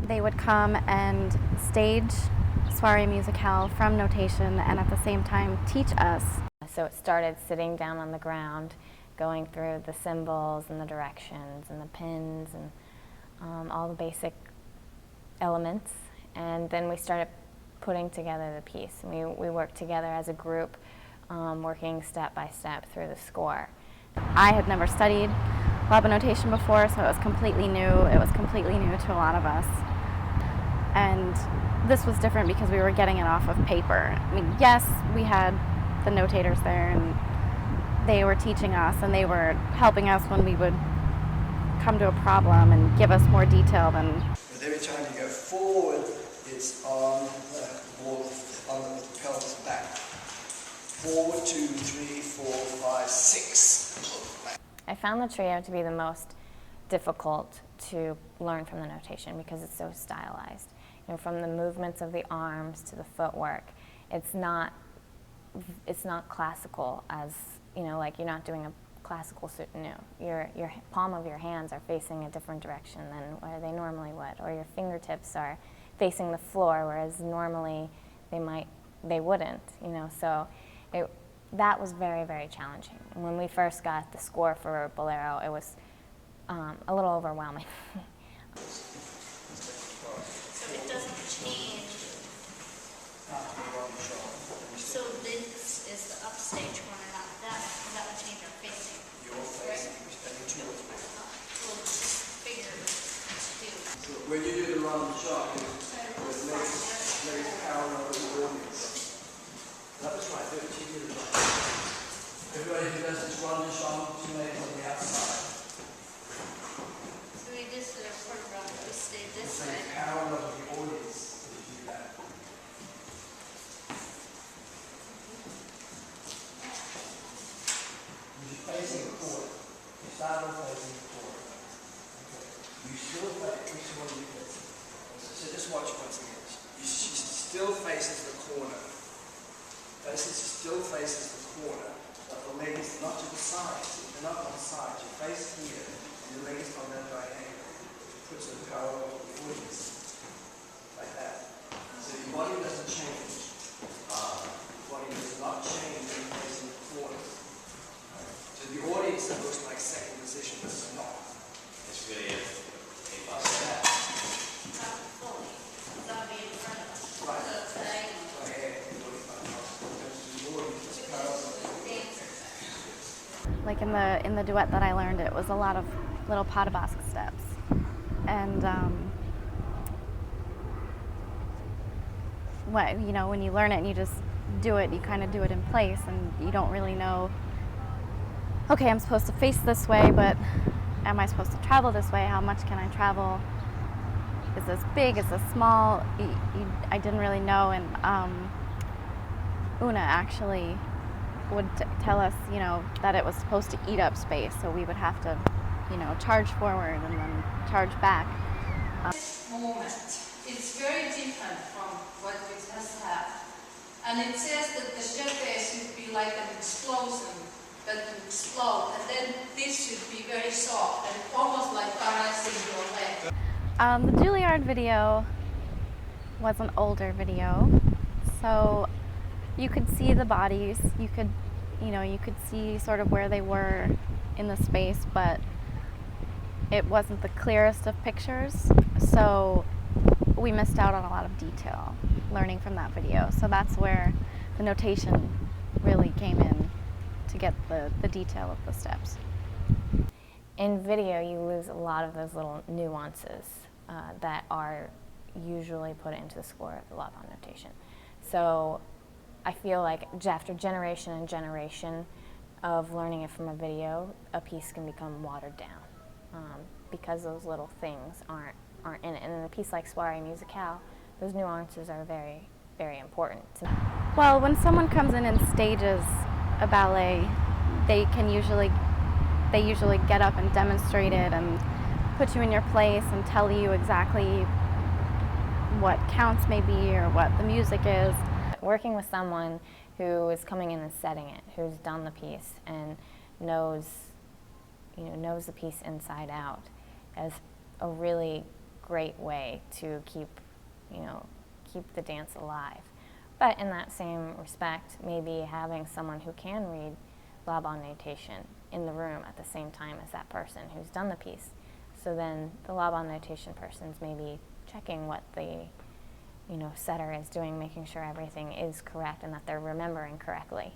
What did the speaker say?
They would come and stage Soiree Musicale from notation and at the same time teach us. So it started sitting down on the ground, going through the symbols and the directions and the pins and all the basic elements, and then we started putting together the piece. We worked together as a group, working step by step through the score. I had never studied Labanotation before, so it was completely new. It was completely new to a lot of us. And this was different because we were getting it off of paper. I mean, yes, we had the notators there, and they were teaching us, and they were helping us when we would come to a problem and give us more detail than... But every time you go forward, it's on the ball, on the pelvis back. Forward, 2, 3, 4, 5, 6. I found the trio to be the most difficult to learn from the notation because it's so stylized. You know, from the movements of the arms to the footwork, it's not classical, as you know, like you're not doing a classical soutenu. Your palm of your hands are facing a different direction than where they normally would, or your fingertips are facing the floor, whereas normally they wouldn't. You know, so that was very, very challenging. And when we first got the score for Bolero, it was a little overwhelming. So it doesn't change. So this is the upstage corner, not that one, because that would change our facing. Your facing, and your towards me. Well, it's just bigger to do. So when you do the round shot, the legs parallel with the audience. That was right, do it to you. Everybody who does this round shot, 2 legs on the outside. So we just sort of run, we stay this So way. parallel with the audience when you do that. You're facing the corner. You start off facing the corner. Okay. You still face, which one are you facing? So just watch once again. She still faces the corner. Still faces the corner, but the leg is not to the side. They're not on the side. You face here, and your leg is on that right angle. It puts it parallel to the audience. Like that. So your body doesn't change. Your body does not change when you're facing the corner. To the audience, it looks like second position, but it's not. It's really a bus. Like that. Not fully. That would be in front of us. Right. So it's diagonal. Like in the duet that I learned, it was a lot of little pas de basque steps. And when you learn it and you just do it, you kind of do it in place, and you don't really know, okay, I'm supposed to face this way, but am I supposed to travel this way? How much can I travel? Is this big? Is this small? I didn't really know, and Una actually would tell us, that it was supposed to eat up space, so we would have to, charge forward and then charge back. This moment is very different from what we just had. And it says that the jeté should be like an explosion that would explode, and then this should be very soft and almost like caressing your leg. The Juilliard video was an older video, so you could see the bodies, you could see sort of where they were in the space, but it wasn't the clearest of pictures, so we missed out on a lot of detail learning from that video. So that's where the notation really came in to get the detail of the steps. In video, you lose a lot of those little nuances that are usually put into the score of the Labanotation. So I feel like after generation and generation of learning it from a video, a piece can become watered down because those little things aren't in it. And in a piece like Soiree Musicale, those nuances are very, very important. Well, when someone comes in and stages a ballet, they usually get up and demonstrate it and put you in your place and tell you exactly what counts maybe or what the music is. Working with someone who is coming in and setting it, who's done the piece and knows the piece inside out, is a really great way to keep the dance alive. But in that same respect, maybe having someone who can read Labanotation in the room at the same time as that person who's done the piece. So then the Labanotation person's maybe checking what the setter is doing, making sure everything is correct and that they're remembering correctly.